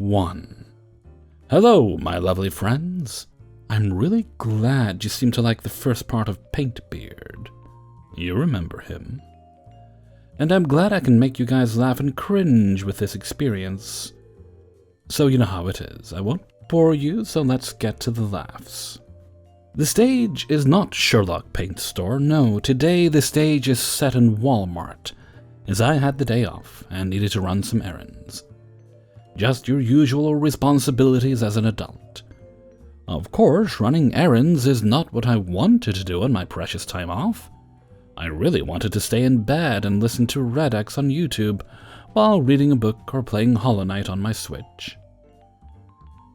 1. Hello, my lovely friends. I'm really glad you seem to like the first part of Paintbeard. You remember him. And I'm glad I can make you guys laugh and cringe with this experience. So you know how it is. I won't bore you, so let's get to the laughs. The stage is not Sherlock Paint Store. No, today the stage is set in Walmart, as I had the day off and needed to run some errands. Just your usual responsibilities as an adult. Of course, running errands is not what I wanted to do on my precious time off. I really wanted to stay in bed and listen to Red X on YouTube while reading a book or playing Hollow Knight on my Switch.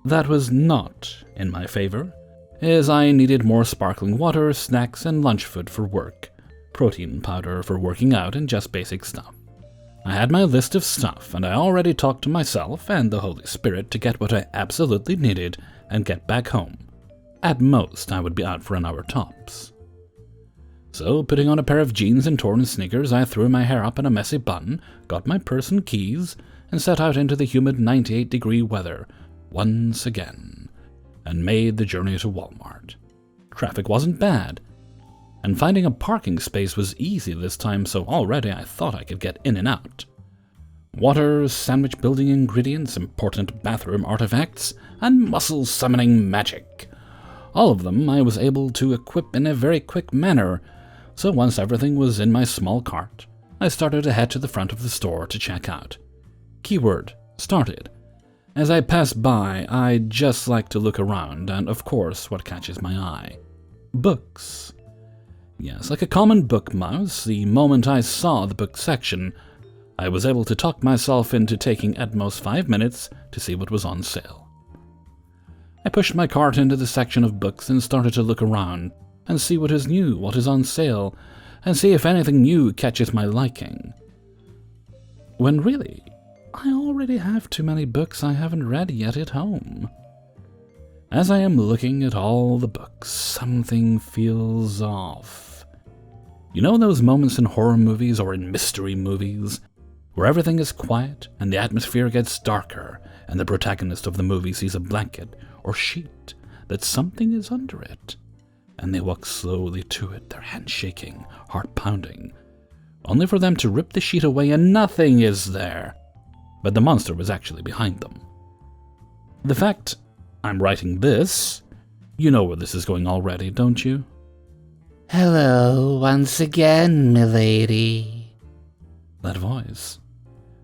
That was not in my favor, as I needed more sparkling water, snacks, and lunch food for work, protein powder for working out, and just basic stuff. I had my list of stuff, and I already talked to myself and the Holy Spirit to get what I absolutely needed and get back home. At most, I would be out for an hour tops. So, putting on a pair of jeans and torn sneakers, I threw my hair up in a messy bun, got my purse and keys, and set out into the humid 98-degree weather once again, and made the journey to Walmart. Traffic wasn't bad, and finding a parking space was easy this time, so already I thought I could get in and out. Water, sandwich building ingredients, important bathroom artifacts, and muscle summoning magic. All of them I was able to equip in a very quick manner, so once everything was in my small cart, I started to head to the front of the store to check out. Keyword, started. As I pass by, I just like to look around, and of course, what catches my eye? Books. Yes, like a common book mouse, the moment I saw the book section, I was able to talk myself into taking at most 5 minutes to see what was on sale. I pushed my cart into the section of books and started to look around and see what is new, what is on sale, and see if anything new catches my liking. When really, I already have too many books I haven't read yet at home. As I am looking at all the books, something feels off. You know those moments in horror movies or in mystery movies, where everything is quiet and the atmosphere gets darker and the protagonist of the movie sees a blanket or sheet that something is under it, and they walk slowly to it, their hands shaking, heart pounding, only for them to rip the sheet away and nothing is there, but the monster was actually behind them. The fact I'm writing this, you know where this is going already, don't you? Hello once again, milady. That voice.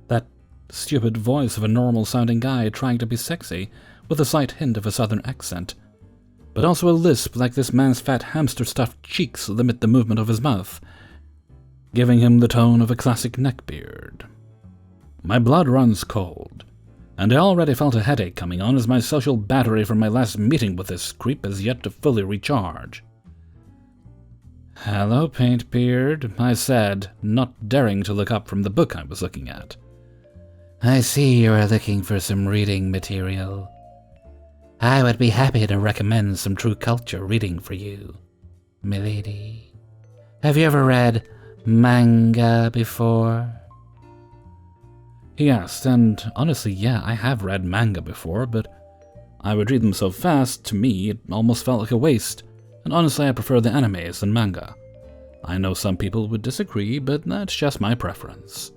That stupid voice of a normal-sounding guy trying to be sexy, with a slight hint of a southern accent, but also a lisp like this man's fat hamster-stuffed cheeks limit the movement of his mouth, giving him the tone of a classic neckbeard. My blood runs cold, and I already felt a headache coming on as my social battery from my last meeting with this creep is yet to fully recharge. "Hello, Paintbeard," I said, not daring to look up from the book I was looking at. I see you are looking for some reading material. I would be happy to recommend some true culture reading for you, milady. Have you ever read manga before? He asked, and honestly, yeah, I have read manga before, but I would read them so fast, to me, it almost felt like a waste, and honestly, I prefer the animes than manga. I know some people would disagree, but that's just my preference.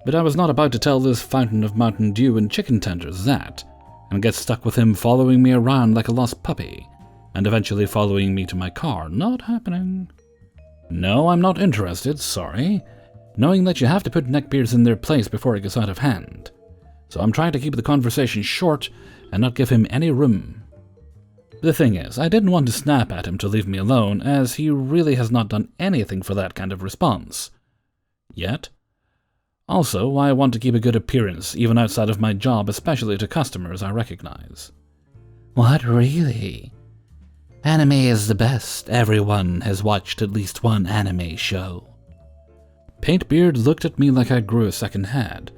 But I was not about to tell this fountain of Mountain Dew and chicken tenders that, and get stuck with him following me around like a lost puppy, and eventually following me to my car. Not happening. No, I'm not interested, sorry, knowing that you have to put neckbeards in their place before it gets out of hand. So I'm trying to keep the conversation short and not give him any room. The thing is, I didn't want to snap at him to leave me alone, as he really has not done anything for that kind of response. Yet. Also, I want to keep a good appearance, even outside of my job, especially to customers I recognize. What, really? Anime is the best. Everyone has watched at least one anime show. Paintbeard looked at me like I grew a second head.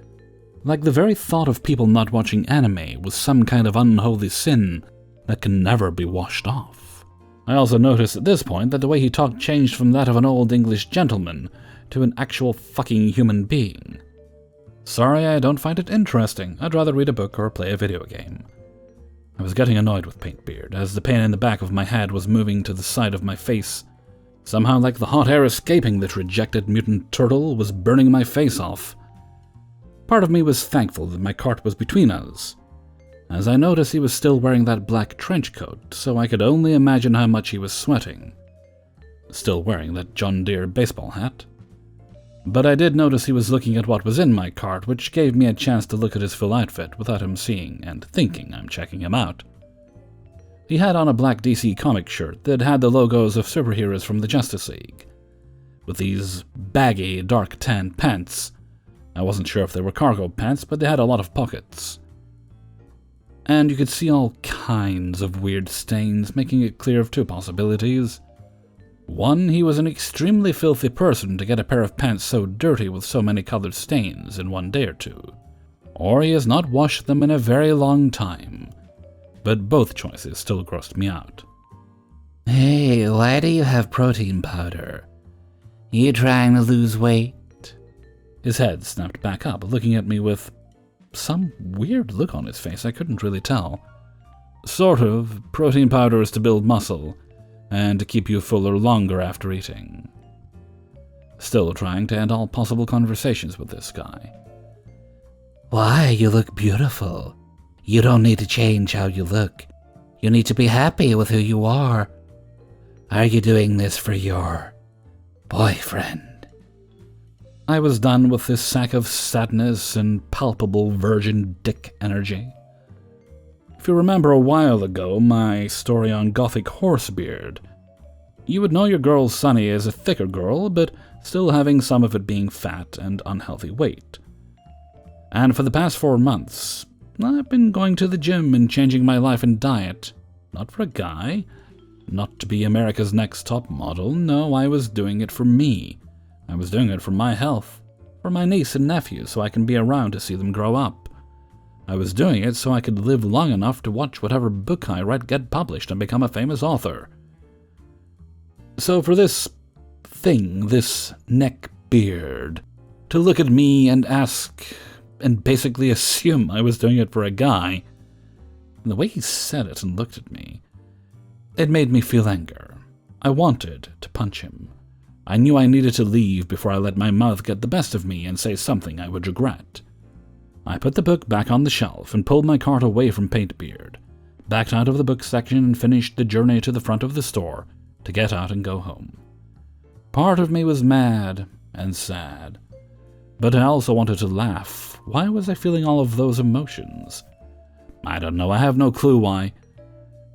Like the very thought of people not watching anime was some kind of unholy sin that can never be washed off. I also noticed at this point that the way he talked changed from that of an old English gentleman to an actual fucking human being. Sorry, I don't find it interesting. I'd rather read a book or play a video game. I was getting annoyed with Paintbeard, as the pain in the back of my head was moving to the side of my face. Somehow like the hot air escaping the rejected mutant turtle was burning my face off. Part of me was thankful that my cart was between us, as I noticed he was still wearing that black trench coat, so I could only imagine how much he was sweating. Still wearing that John Deere baseball hat. But I did notice he was looking at what was in my cart, which gave me a chance to look at his full outfit without him seeing and thinking I'm checking him out. He had on a black DC comic shirt that had the logos of superheroes from the Justice League, with these baggy, dark tan pants. I wasn't sure if they were cargo pants, but they had a lot of pockets. And you could see all kinds of weird stains, making it clear of two possibilities. One, he was an extremely filthy person to get a pair of pants so dirty with so many colored stains in one day or two. Or he has not washed them in a very long time. But both choices still grossed me out. Hey, why do you have protein powder? You trying to lose weight? His head snapped back up, looking at me with some weird look on his face I couldn't really tell. Sort of. Protein powder is to build muscle, and to keep you fuller longer after eating. Still trying to end all possible conversations with this guy. Why, you look beautiful. You don't need to change how you look. You need to be happy with who you are. Are you doing this for your boyfriend? I was done with this sack of sadness and palpable virgin dick energy. If you remember a while ago my story on Gothic Horsebeard, you would know your girl Sunny is a thicker girl, but still having some of it being fat and unhealthy weight. And for the past 4 months, I've been going to the gym and changing my life and diet. Not for a guy, not to be America's Next Top Model, no, I was doing it for me. I was doing it for my health, for my niece and nephew so I can be around to see them grow up. I was doing it so I could live long enough to watch whatever book I write get published and become a famous author. So for this thing, this Neckbeard, to look at me and ask, and basically assume I was doing it for a guy, and the way he said it and looked at me, it made me feel anger. I wanted to punch him. I knew I needed to leave before I let my mouth get the best of me and say something I would regret. I put the book back on the shelf and pulled my cart away from Paintbeard, backed out of the book section and finished the journey to the front of the store to get out and go home. Part of me was mad and sad, but I also wanted to laugh. Why was I feeling all of those emotions? I don't know, I have no clue why.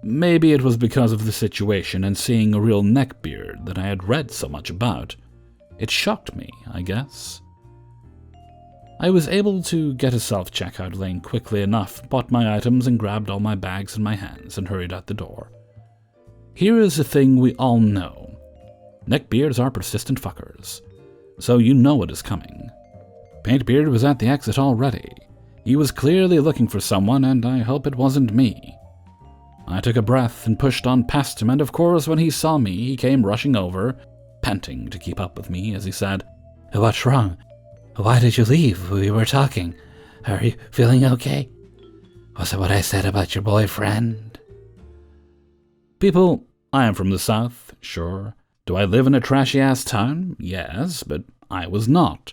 Maybe it was because of the situation and seeing a real Neckbeard that I had read so much about. It shocked me, I guess. I was able to get a self-checkout lane quickly enough, bought my items and grabbed all my bags in my hands and hurried out the door. Here is a thing we all know. Neckbeards are persistent fuckers, so you know what is coming. Paintbeard was at the exit already. He was clearly looking for someone, and I hope it wasn't me. I took a breath and pushed on past him, and of course when he saw me, he came rushing over, panting to keep up with me as he said, "What's wrong? Why did you leave? We were talking. Are you feeling okay? Was it what I said about your boyfriend?" People, I am from the South, sure. Do I live in a trashy-ass town? Yes, but I was not.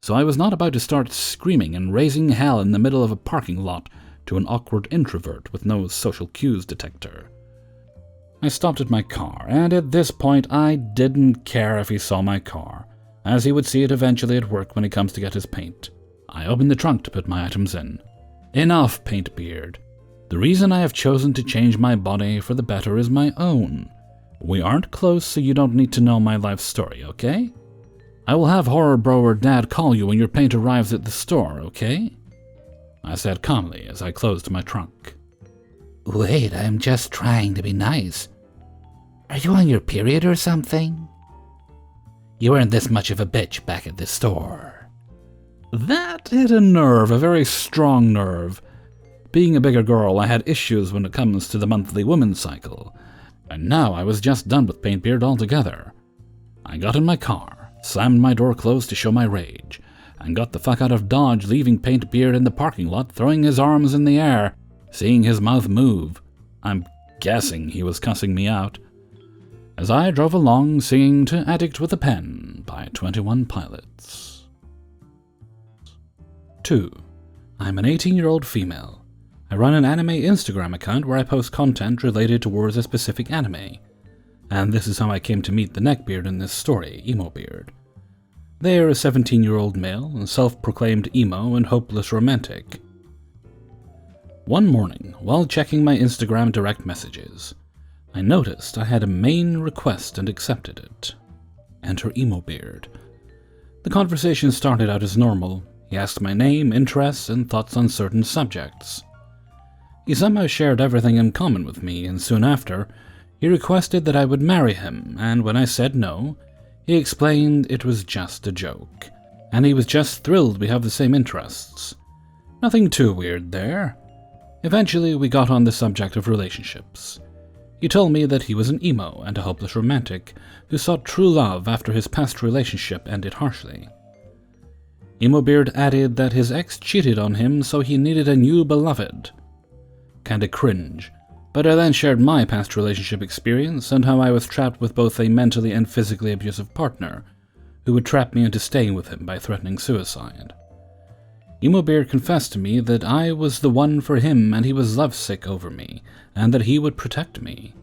So I was not about to start screaming and raising hell in the middle of a parking lot to an awkward introvert with no social cues detector. I stopped at my car, and at this point I didn't care if he saw my car, as he would see it eventually at work when he comes to get his paint. I opened the trunk to put my items in. Enough, Paintbeard. The reason I have chosen to change my body for the better is my own. We aren't close, so you don't need to know my life story, okay? I will have Horror Bro or Dad call you when your paint arrives at the store, okay? I said calmly as I closed my trunk. Wait, I'm just trying to be nice. Are you on your period or something? You weren't this much of a bitch back at the store. That hit a nerve, a very strong nerve. Being a bigger girl, I had issues when it comes to the monthly women's cycle, and now I was just done with Paintbeard altogether. I got in my car, slammed my door closed to show my rage, and got the fuck out of Dodge, leaving Paintbeard in the parking lot, throwing his arms in the air, seeing his mouth move. I'm guessing he was cussing me out. As I drove along singing to Addict with a Pen by 21 Pilots. 2. I'm an 18-year-old female. I run an anime Instagram account where I post content related towards a specific anime. And this is how I came to meet the neckbeard in this story, Emo Beard. They are a 17-year-old male, a self-proclaimed emo and hopeless romantic. One morning, while checking my Instagram direct messages, I noticed I had a main request and accepted it. Enter Emo Beard. The conversation started out as normal. He asked my name, interests, and thoughts on certain subjects. He somehow shared everything in common with me, and soon after, he requested that I would marry him, and when I said no, he explained it was just a joke, and he was just thrilled we have the same interests. Nothing too weird there. Eventually, we got on the subject of relationships. He told me that he was an emo and a hopeless romantic who sought true love after his past relationship ended harshly. Emo Beard added that his ex cheated on him, so he needed a new beloved. Kinda cringe, but I then shared my past relationship experience and how I was trapped with both a mentally and physically abusive partner who would trap me into staying with him by threatening suicide. Emo Beard confessed to me that I was the one for him and he was lovesick over me, and that he would protect me.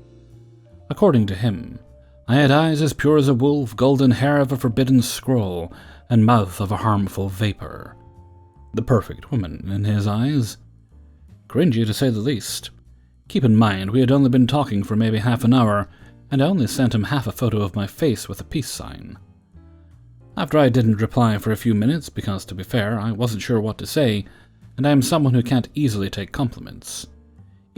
According to him, I had eyes as pure as a wolf, golden hair of a forbidden scroll, and mouth of a harmful vapor. The perfect woman in his eyes. Cringy to say the least. Keep in mind, we had only been talking for maybe half an hour, and I only sent him half a photo of my face with a peace sign. After I didn't reply for a few minutes, because to be fair, I wasn't sure what to say, and I am someone who can't easily take compliments,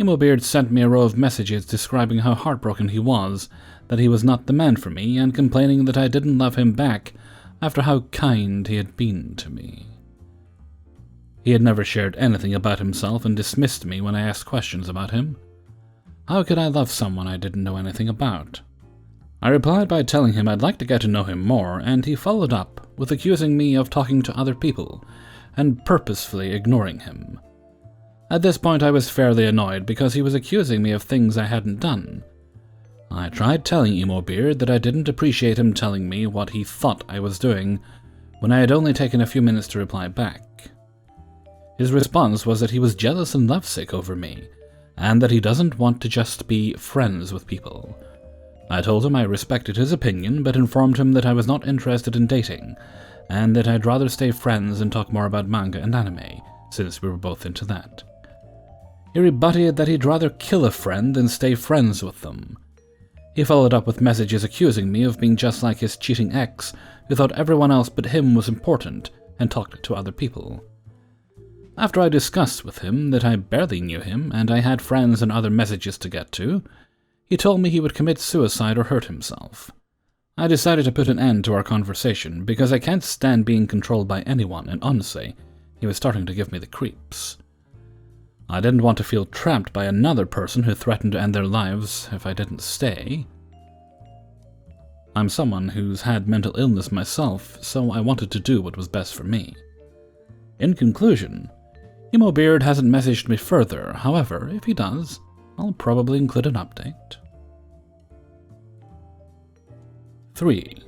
Emo Beard sent me a row of messages describing how heartbroken he was, that he was not the man for me, and complaining that I didn't love him back after how kind he had been to me. He had never shared anything about himself and dismissed me when I asked questions about him. How could I love someone I didn't know anything about? I replied by telling him I'd like to get to know him more, and he followed up with accusing me of talking to other people and purposefully ignoring him. At this point I was fairly annoyed because he was accusing me of things I hadn't done. I tried telling Emo Beard that I didn't appreciate him telling me what he thought I was doing when I had only taken a few minutes to reply back. His response was that he was jealous and lovesick over me, and that he doesn't want to just be friends with people. I told him I respected his opinion, but informed him that I was not interested in dating, and that I'd rather stay friends and talk more about manga and anime, since we were both into that. He rebutted that he'd rather kill a friend than stay friends with them. He followed up with messages accusing me of being just like his cheating ex, who thought everyone else but him was important and talked to other people. After I discussed with him that I barely knew him and I had friends and other messages to get to, he told me he would commit suicide or hurt himself. I decided to put an end to our conversation because I can't stand being controlled by anyone, and honestly, he was starting to give me the creeps. I didn't want to feel trapped by another person who threatened to end their lives if I didn't stay. I'm someone who's had mental illness myself, so I wanted to do what was best for me. In conclusion, Emo Beard hasn't messaged me further. However, if he does, I'll probably include an update. 3.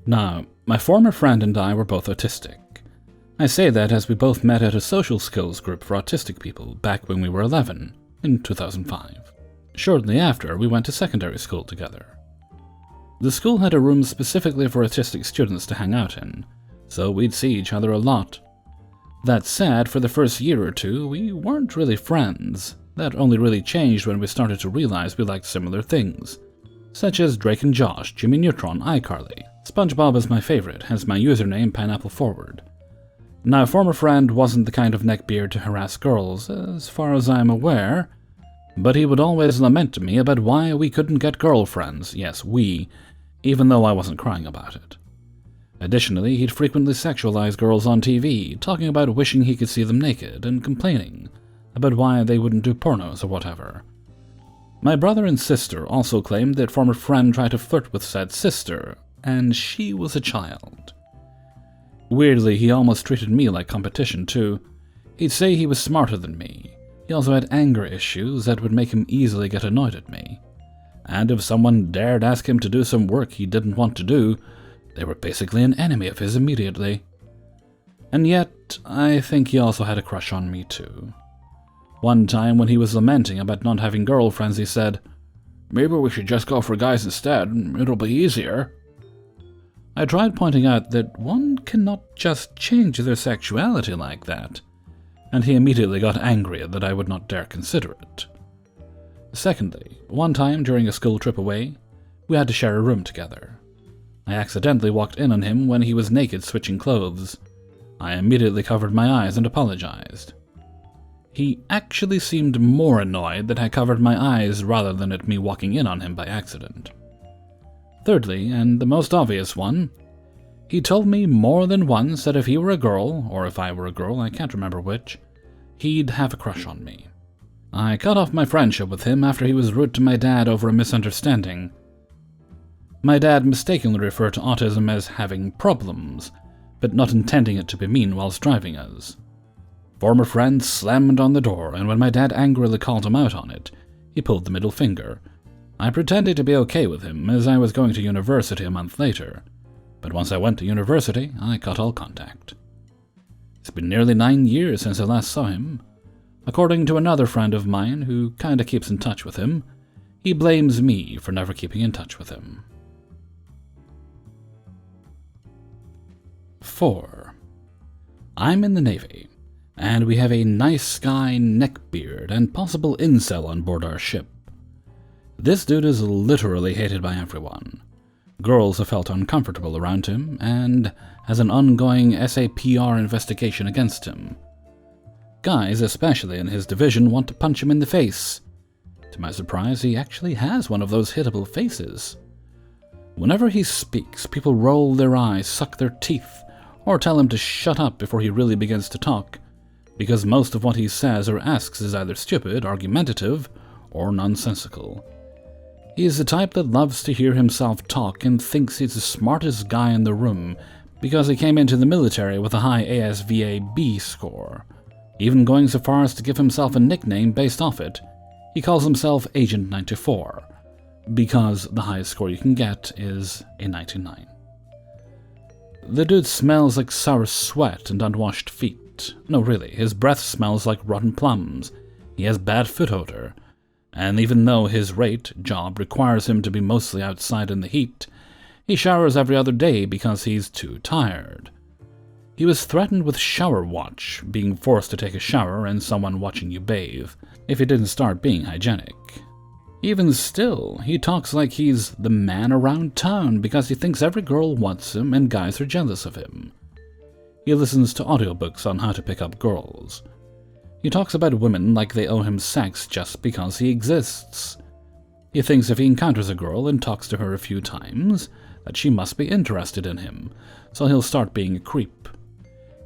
Now, my former friend and I were both autistic. I say that as we both met at a social skills group for autistic people back when we were 11, in 2005. Shortly after, we went to secondary school together. The school had a room specifically for autistic students to hang out in, so we'd see each other a lot. That said, for the first year or two, we weren't really friends. That only really changed when we started to realize we liked similar things, such as Drake and Josh, Jimmy Neutron, iCarly. SpongeBob is my favorite, hence my username Pineapple Forward. Now, a former friend wasn't the kind of neckbeard to harass girls, as far as I'm aware, but he would always lament to me about why we couldn't get girlfriends, yes, we, even though I wasn't crying about it. Additionally, he'd frequently sexualize girls on TV, talking about wishing he could see them naked, and complaining about why they wouldn't do pornos or whatever. My brother and sister also claimed that former friend tried to flirt with said sister, and she was a child. Weirdly, he almost treated me like competition, too. He'd say he was smarter than me. He also had anger issues that would make him easily get annoyed at me. And if someone dared ask him to do some work he didn't want to do, they were basically an enemy of his immediately. And yet, I think he also had a crush on me, too. One time when he was lamenting about not having girlfriends, he said, "Maybe we should just go for guys instead, it'll be easier." I tried pointing out that one cannot just change their sexuality like that, and he immediately got angry that I would not dare consider it. Secondly, one time during a school trip away, we had to share a room together. I accidentally walked in on him when he was naked switching clothes. I immediately covered my eyes and apologized. He actually seemed more annoyed that I covered my eyes rather than at me walking in on him by accident. Thirdly, and the most obvious one, he told me more than once that if he were a girl, or if I were a girl, I can't remember which, he'd have a crush on me. I cut off my friendship with him after he was rude to my dad over a misunderstanding. My dad mistakenly referred to autism as having problems, but not intending it to be mean whilst driving us. Former friend slammed on the door, and when my dad angrily called him out on it, he pulled the middle finger. I pretended to be okay with him, as I was going to university a month later, but once I went to university, I cut all contact. It's been nearly 9 years since I last saw him. According to another friend of mine who kinda keeps in touch with him, he blames me for never keeping in touch with him. 4. I'm in the Navy, and we have a nice guy neckbeard and possible incel on board our ship. This dude is literally hated by everyone. Girls have felt uncomfortable around him, and has an ongoing SAPR investigation against him. Guys, especially in his division, want to punch him in the face. To my surprise, he actually has one of those hittable faces. Whenever he speaks, people roll their eyes, suck their teeth, or tell him to shut up before he really begins to talk, because most of what he says or asks is either stupid, argumentative, or nonsensical. He is the type that loves to hear himself talk and thinks he's the smartest guy in the room because he came into the military with a high ASVAB score, even going so far as to give himself a nickname based off it. He calls himself Agent 94, because the highest score you can get is a 99. The dude smells like sour sweat and unwashed feet. No, really, his breath smells like rotten plums. He has bad foot odor. And even though his job requires him to be mostly outside in the heat, he showers every other day because he's too tired. He was threatened with shower watch, being forced to take a shower and someone watching you bathe, if he didn't start being hygienic. Even still, he talks like he's the man around town because he thinks every girl wants him and guys are jealous of him. He listens to audiobooks on how to pick up girls. He talks about women like they owe him sex just because he exists. He thinks if he encounters a girl and talks to her a few times, that she must be interested in him, so he'll start being a creep.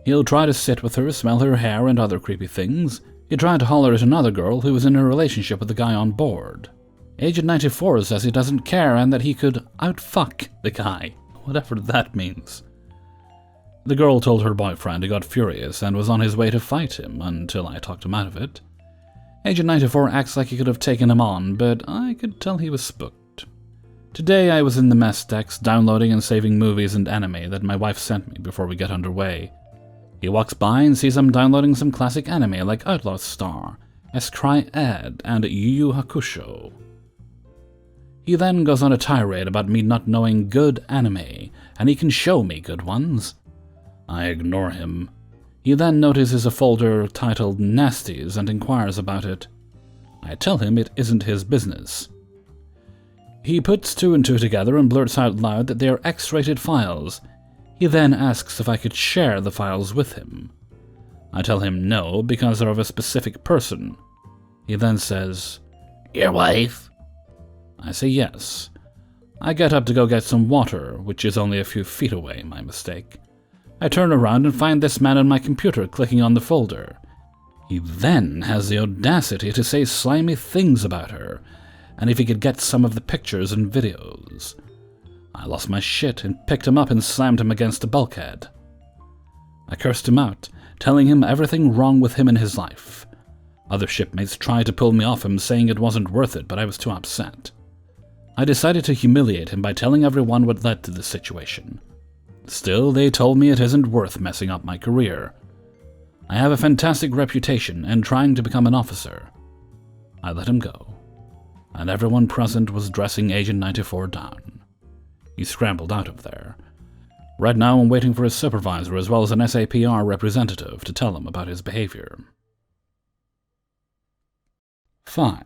He'll try to sit with her, smell her hair, and other creepy things. He tried to holler at another girl who was in a relationship with the guy on board. Agent 94 says he doesn't care and that he could outfuck the guy, whatever that means. The girl told her boyfriend he got furious and was on his way to fight him until I talked him out of it. Agent 94 acts like he could have taken him on, but I could tell he was spooked. Today I was in the mess decks downloading and saving movies and anime that my wife sent me before we get underway. He walks by and sees I'm downloading some classic anime like Outlaw Star, Escry Ed, and Yu Yu Hakusho. He then goes on a tirade about me not knowing good anime, and he can show me good ones. I ignore him. He then notices a folder titled Nasties and inquires about it. I tell him it isn't his business. He puts 2 and 2 together and blurts out loud that they are X-rated files. He then asks if I could share the files with him. I tell him no, because they're of a specific person. He then says, "Your wife?" I say yes. I get up to go get some water, which is only a few feet away, my mistake. I turn around and find this man on my computer clicking on the folder. He then has the audacity to say slimy things about her, and if he could get some of the pictures and videos. I lost my shit and picked him up and slammed him against a bulkhead. I cursed him out, telling him everything wrong with him in his life. Other shipmates tried to pull me off him, saying it wasn't worth it, but I was too upset. I decided to humiliate him by telling everyone what led to this situation. Still, they told me it isn't worth messing up my career. I have a fantastic reputation and trying to become an officer. I let him go, and everyone present was dressing Agent 94 down. He scrambled out of there. Right now I'm waiting for his supervisor as well as an SAPR representative to tell him about his behavior. 5.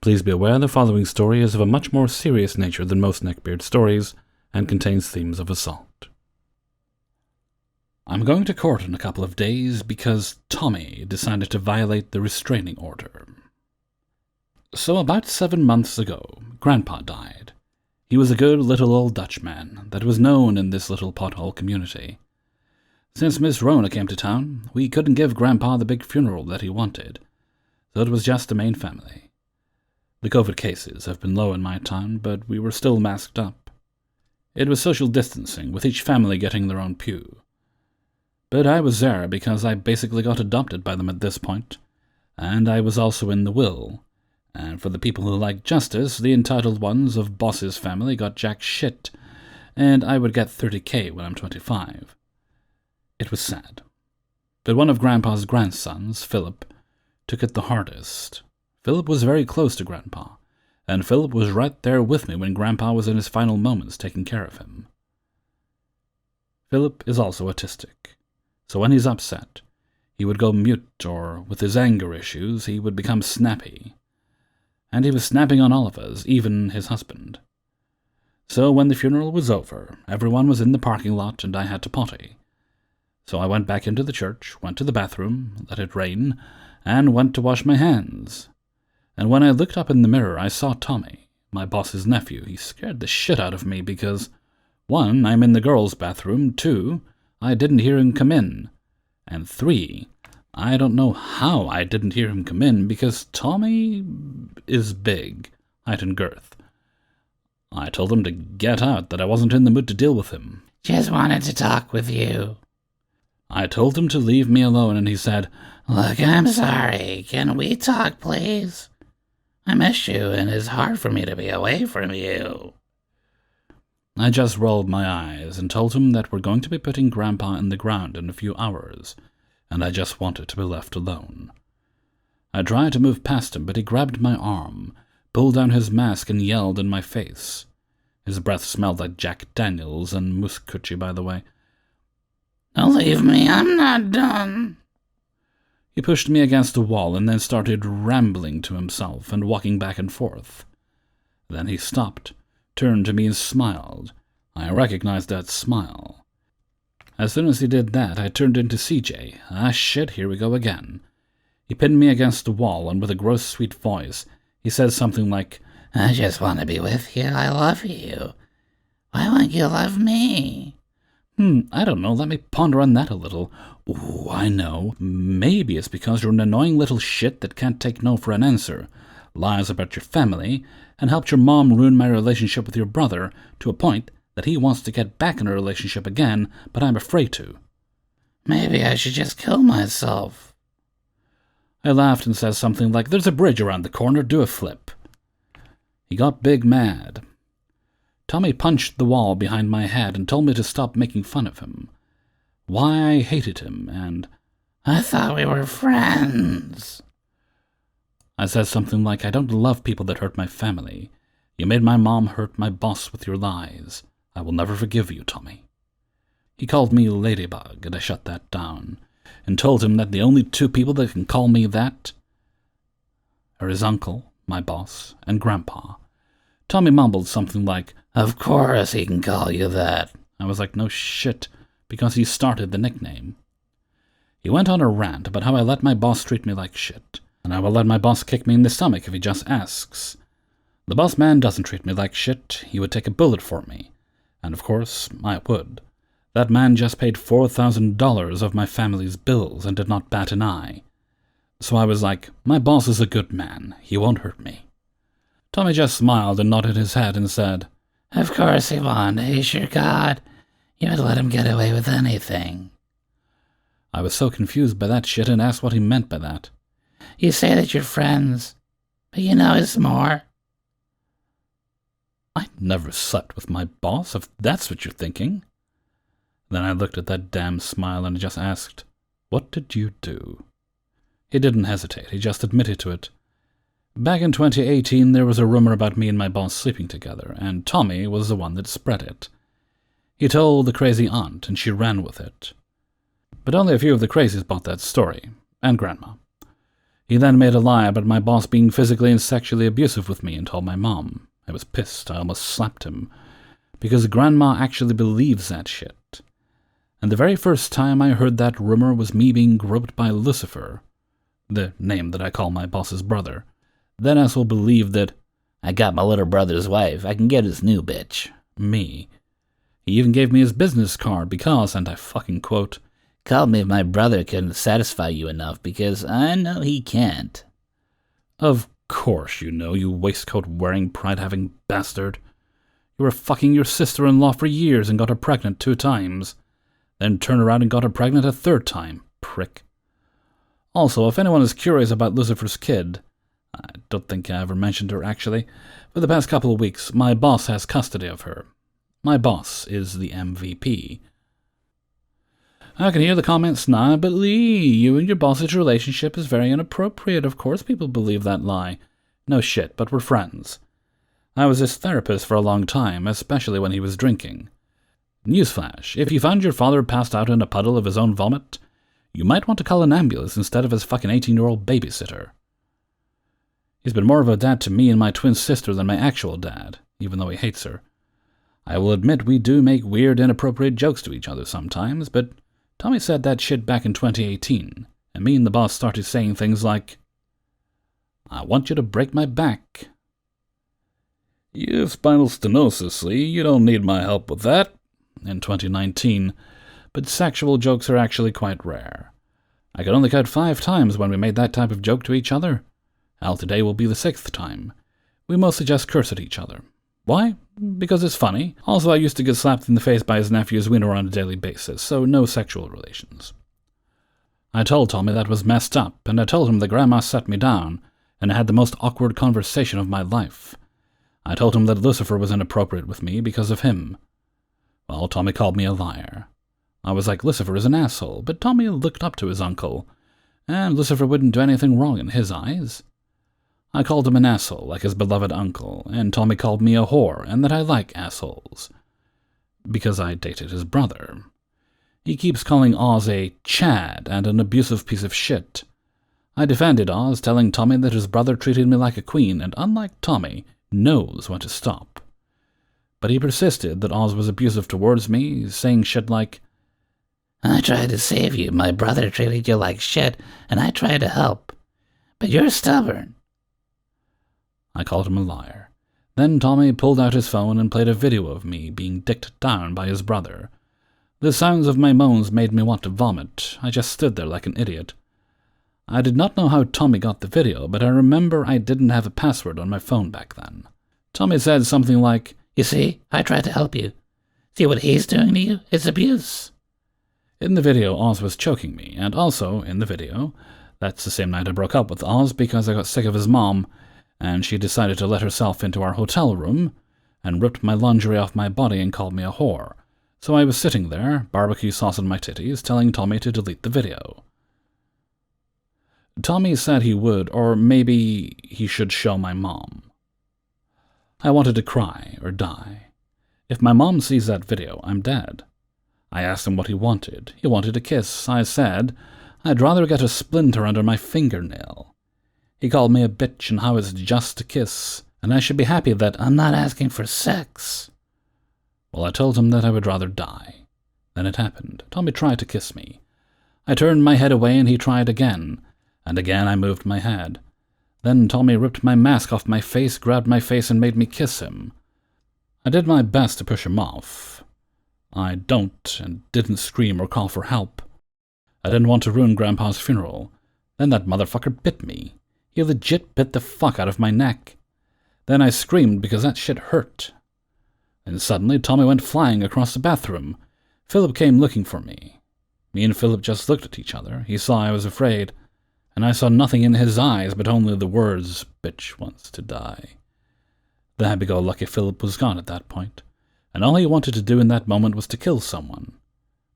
Please be aware the following story is of a much more serious nature than most Neckbeard stories and contains themes of assault. I'm going to court in a couple of days because Tommy decided to violate the restraining order. So about 7 months ago, Grandpa died. He was a good little old Dutchman that was known in this little pothole community. Since Miss Rona came to town, we couldn't give Grandpa the big funeral that he wanted, so it was just the main family. The COVID cases have been low in my town, but we were still masked up. It was social distancing, with each family getting their own pew. But I was there because I basically got adopted by them at this point, and I was also in the will. And for the people who like justice, the entitled ones of Boss's family got jack shit, and I would get $30,000 when I'm 25. It was sad. But one of Grandpa's grandsons, Philip, took it the hardest. Philip was very close to Grandpa, and Philip was right there with me when Grandpa was in his final moments taking care of him. Philip is also autistic, so when he's upset, he would go mute, or with his anger issues, he would become snappy. And he was snapping on all of us, even his husband. So when the funeral was over, everyone was in the parking lot and I had to potty. So I went back into the church, went to the bathroom, let it rain, and went to wash my hands. And when I looked up in the mirror, I saw Tommy, my boss's nephew. He scared the shit out of me because, 1, I'm in the girls' bathroom, 2, I didn't hear him come in, and 3, I don't know how I didn't hear him come in because Tommy is big, height and girth. I told him to get out, that I wasn't in the mood to deal with him. Just wanted to talk with you. I told him to leave me alone, and he said, Look, I'm sorry. Can we talk, please? I miss you, and it's hard for me to be away from you. I just rolled my eyes and told him that we're going to be putting Grandpa in the ground in a few hours, and I just wanted to be left alone. I tried to move past him, but he grabbed my arm, pulled down his mask, and yelled in my face. His breath smelled like Jack Daniels and Moose Coochie, by the way. Don't leave me, I'm not done. He pushed me against the wall and then started rambling to himself and walking back and forth. Then he stopped, turned to me and smiled. I recognized that smile. As soon as he did that, I turned into CJ. Ah, shit, here we go again. He pinned me against the wall, and with a gross, sweet voice, he said something like, I just want to be with you. I love you. Why won't you love me? I don't know. Let me ponder on that a little. Ooh, I know. Maybe it's because you're an annoying little shit that can't take no for an answer, lies about your family, and helped your mom ruin my relationship with your brother to a point that he wants to get back in a relationship again, but I'm afraid to. Maybe I should just kill myself. I laughed and said something like, There's a bridge around the corner, do a flip. He got big mad. Tommy punched the wall behind my head and told me to stop making fun of him. Why I hated him, and I thought we were friends. I said something like, I don't love people that hurt my family. You made my mom hurt my boss with your lies. I will never forgive you, Tommy. He called me Ladybug, and I shut that down, and told him that the only 2 people that can call me that are his uncle, my boss, and Grandpa. Tommy mumbled something like, Of course he can call you that. I was like, no shit, because he started the nickname. He went on a rant about how I let my boss treat me like shit, and I will let my boss kick me in the stomach if he just asks. The boss man doesn't treat me like shit. He would take a bullet for me. And of course, I would. That man just paid $4,000 of my family's bills and did not bat an eye. So I was like, my boss is a good man. He won't hurt me. Tommy just smiled and nodded his head and said, Of course he won't. He's your god. You would let him get away with anything. I was so confused by that shit and asked what he meant by that. You say that you're friends, but you know it's more. I never slept with my boss, if that's what you're thinking. Then I looked at that damn smile and just asked, "What did you do?" He didn't hesitate, he just admitted to it. Back in 2018, there was a rumor about me and my boss sleeping together, and Tommy was the one that spread it. He told the crazy aunt, and she ran with it. But only a few of the crazies bought that story, and Grandma. He then made a lie about my boss being physically and sexually abusive with me and told my mom. I was pissed, I almost slapped him, because Grandma actually believes that shit. And the very first time I heard that rumor was me being groped by Lucifer, the name that I call my boss's brother. Then asshole believed that I got my little brother's wife, I can get his new bitch. Me. He even gave me his business card because, and I fucking quote, called me if my brother couldn't satisfy you enough, because I know he can't. Of course you know, you waistcoat-wearing, pride-having bastard. You were fucking your sister-in-law for years and got her pregnant 2 times. Then turned around and got her pregnant a 3rd time, prick. Also, if anyone is curious about Lucifer's kid, I don't think I ever mentioned her actually, for the past couple of weeks, my boss has custody of her. My boss is the MVP. I can hear the comments now, but Lee, you and your boss's relationship is very inappropriate. Of course people believe that lie. No shit, but we're friends. I was his therapist for a long time, especially when he was drinking. Newsflash, if you found your father passed out in a puddle of his own vomit, you might want to call an ambulance instead of his fucking 18-year-old babysitter. He's been more of a dad to me and my twin sister than my actual dad, even though he hates her. I will admit we do make weird, inappropriate jokes to each other sometimes, but Tommy said that shit back in 2018, and me and the boss started saying things like, "I want you to break my back." "You have spinal stenosis, Lee. You don't need my help with that," in 2019, but sexual jokes are actually quite rare. I could only count 5 times when we made that type of joke to each other. Hell, today will be the 6th time. We mostly just curse at each other. Why? Because it's funny. Also, I used to get slapped in the face by his nephew's wiener on a daily basis, so no sexual relations. I told Tommy that was messed up, and I told him that Grandma set me down, and I had the most awkward conversation of my life. I told him that Lucifer was inappropriate with me because of him. Well, Tommy called me a liar. I was like, Lucifer is an asshole, but Tommy looked up to his uncle, and Lucifer wouldn't do anything wrong in his eyes. I called him an asshole, like his beloved uncle, and Tommy called me a whore, and that I like assholes. Because I dated his brother. He keeps calling Oz a Chad and an abusive piece of shit. I defended Oz, telling Tommy that his brother treated me like a queen, and unlike Tommy, knows when to stop. But he persisted that Oz was abusive towards me, saying shit like, "I tried to save you, my brother treated you like shit, and I tried to help. But you're stubborn." I called him a liar. Then Tommy pulled out his phone and played a video of me being dicked down by his brother. The sounds of my moans made me want to vomit. I just stood there like an idiot. I did not know how Tommy got the video, but I remember I didn't have a password on my phone back then. Tommy said something like, "You see, I tried to help you. See what he's doing to you? It's abuse." In the video, Oz was choking me, and also, in the video, that's the same night I broke up with Oz because I got sick of his mom, and she decided to let herself into our hotel room, and ripped my lingerie off my body and called me a whore. So I was sitting there, barbecue sauce on my titties, telling Tommy to delete the video. Tommy said he would, or maybe he should show my mom. I wanted to cry or die. If my mom sees that video, I'm dead. I asked him what he wanted. He wanted a kiss. I said, I'd rather get a splinter under my fingernail. He called me a bitch and how it's just a kiss, and I should be happy that I'm not asking for sex. Well, I told him that I would rather die. Then it happened. Tommy tried to kiss me. I turned my head away and he tried again, and again I moved my head. Then Tommy ripped my mask off my face, grabbed my face, and made me kiss him. I did my best to push him off. I don't and didn't scream or call for help. I didn't want to ruin Grandpa's funeral. Then that motherfucker bit me. He legit bit the fuck out of my neck. Then I screamed because that shit hurt. And suddenly Tommy went flying across the bathroom. Philip came looking for me. Me and Philip just looked at each other. He saw I was afraid, and I saw nothing in his eyes but only the words, "Bitch wants to die." The happy-go-lucky Philip was gone at that point, and all he wanted to do in that moment was to kill someone.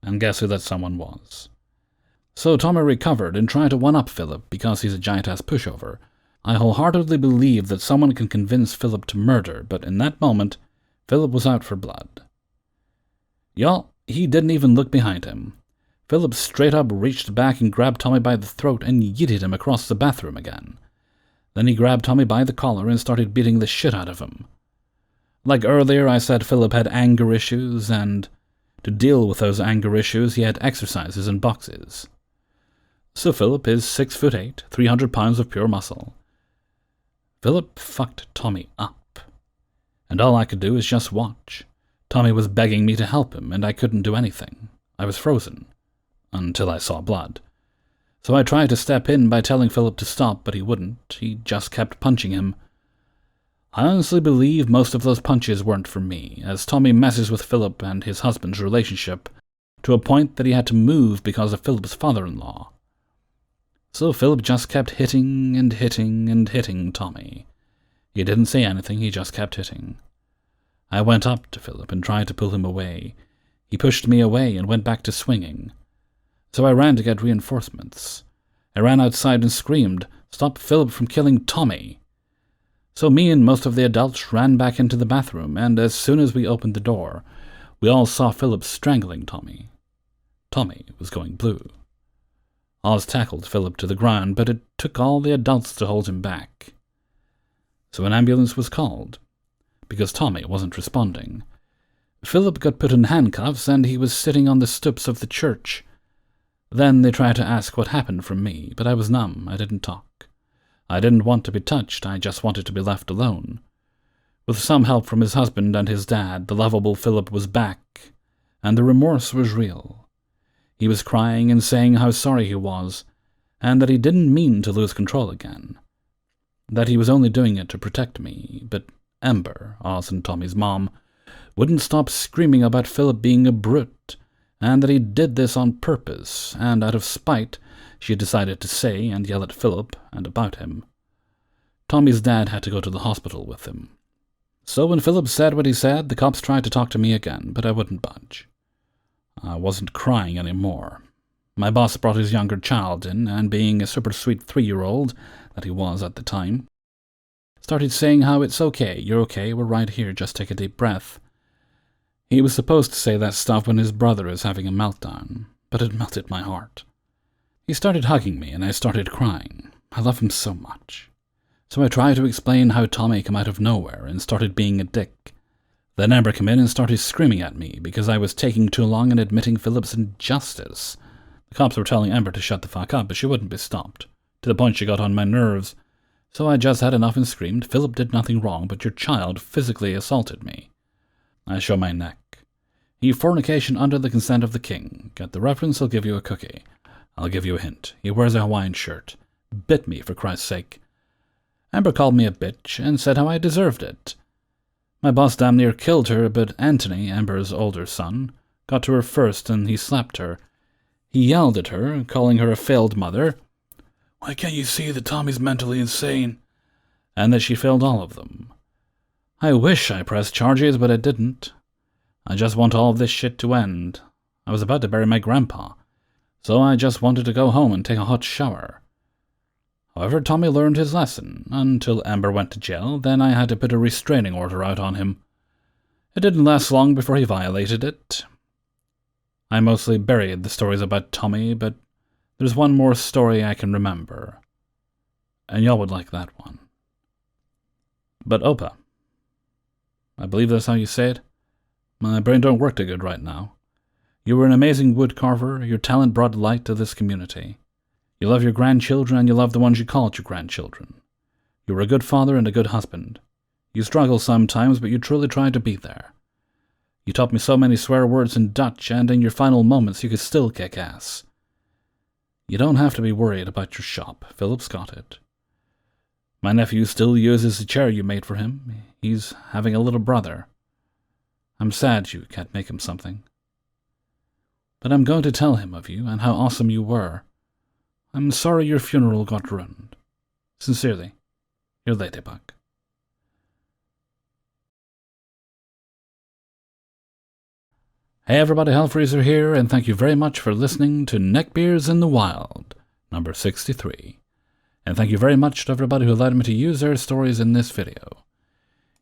And guess who that someone was? So Tommy recovered and tried to one-up Philip because he's a giant-ass pushover. I wholeheartedly believe that someone can convince Philip to murder, but in that moment, Philip was out for blood. Y'all, he didn't even look behind him. Philip straight up reached back and grabbed Tommy by the throat and yeeted him across the bathroom again. Then he grabbed Tommy by the collar and started beating the shit out of him. Like earlier, I said Philip had anger issues, and to deal with those anger issues, he had exercises and boxes. So Philip is 6'8", 300 pounds of pure muscle. Philip fucked Tommy up, and all I could do is just watch. Tommy was begging me to help him, and I couldn't do anything. I was frozen, until I saw blood. So I tried to step in by telling Philip to stop, but he wouldn't. He just kept punching him. I honestly believe most of those punches weren't for me, as Tommy messes with Philip and his husband's relationship to a point that he had to move because of Philip's father-in-law. So Philip just kept hitting and hitting and hitting Tommy. He didn't say anything, he just kept hitting. I went up to Philip and tried to pull him away. He pushed me away and went back to swinging. So I ran to get reinforcements. I ran outside and screamed, "Stop Philip from killing Tommy!" So me and most of the adults ran back into the bathroom, and as soon as we opened the door, we all saw Philip strangling Tommy. Tommy was going blue. Oz tackled Philip to the ground, but it took all the adults to hold him back. So an ambulance was called, because Tommy wasn't responding. Philip got put in handcuffs, and he was sitting on the steps of the church. Then they tried to ask what happened from me, but I was numb. I didn't talk. I didn't want to be touched. I just wanted to be left alone. With some help from his husband and his dad, the lovable Philip was back, and the remorse was real. He was crying and saying how sorry he was, and that he didn't mean to lose control again. That he was only doing it to protect me, but Ember, Oz and Tommy's mom, wouldn't stop screaming about Philip being a brute, and that he did this on purpose, and out of spite, she had decided to say and yell at Philip and about him. Tommy's dad had to go to the hospital with him. So when Philip said what he said, the cops tried to talk to me again, but I wouldn't budge. I wasn't crying anymore. My boss brought his younger child in, and being a super sweet 3-year-old that he was at the time, started saying how it's okay, you're okay, we're right here, just take a deep breath. He was supposed to say that stuff when his brother is having a meltdown, but it melted my heart. He started hugging me, and I started crying. I love him so much. So I tried to explain how Tommy came out of nowhere and started being a dick. Then Amber came in and started screaming at me because I was taking too long in admitting Philip's injustice. The cops were telling Amber to shut the fuck up, but she wouldn't be stopped, to the point she got on my nerves. So I just had enough and screamed, "Philip did nothing wrong, but your child physically assaulted me." I show my neck. He fornication under the consent of the king. Get the reference, I'll give you a cookie. I'll give you a hint. He wears a Hawaiian shirt. Bit me, for Christ's sake. Amber called me a bitch and said how I deserved it. My boss damn near killed her, but Anthony, Amber's older son, got to her first and he slapped her. He yelled at her, calling her a failed mother. "Why can't you see that Tommy's mentally insane?" And that she failed all of them. I wish I pressed charges, but I didn't. I just want all of this shit to end. I was about to bury my grandpa, so I just wanted to go home and take a hot shower. However, Tommy learned his lesson, until Amber went to jail, then I had to put a restraining order out on him. It didn't last long before he violated it. I mostly buried the stories about Tommy, but there's one more story I can remember, and y'all would like that one. But Opa, I believe that's how you say it. My brain don't work too good right now. You were an amazing wood carver. Your talent brought light to this community. You love your grandchildren, and you love the ones you call your grandchildren. You were a good father and a good husband. You struggle sometimes, but you truly tried to be there. You taught me so many swear words in Dutch, and in your final moments you could still kick ass. You don't have to be worried about your shop. Philip's got it. My nephew still uses the chair you made for him. He's having a little brother. I'm sad you can't make him something. but I'm going to tell him of you and how awesome you were. I'm sorry your funeral got ruined. Sincerely, your Ladybug. Hey everybody, Hellfreezer here, and thank you very much for listening to Neckbeards in the Wild, number 63. And thank you very much to everybody who allowed me to use their stories in this video.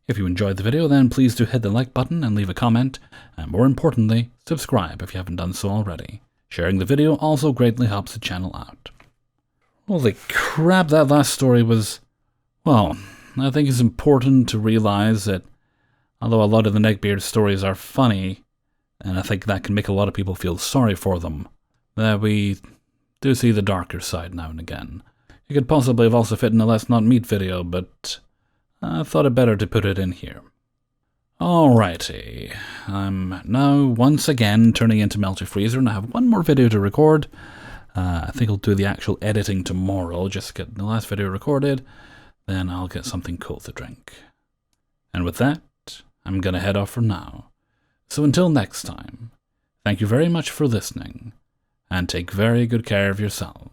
If you enjoyed the video, then please do hit the like button and leave a comment, and more importantly, subscribe if you haven't done so already. Sharing the video also greatly helps the channel out. Holy crap, that last story was... Well, I think it's important to realize that although a lot of the Neckbeard stories are funny, and I think that can make a lot of people feel sorry for them, that we do see the darker side now and again. It could possibly have also fit in a Let's Not Meet video, but I thought it better to put it in here. Alrighty, I'm now once again turning into Hellfreezer, and I have one more video to record. I think I'll do the actual editing tomorrow, just get the last video recorded, then I'll get something cool to drink. And with that, I'm gonna head off for now. So until next time, thank you very much for listening, and take very good care of yourselves.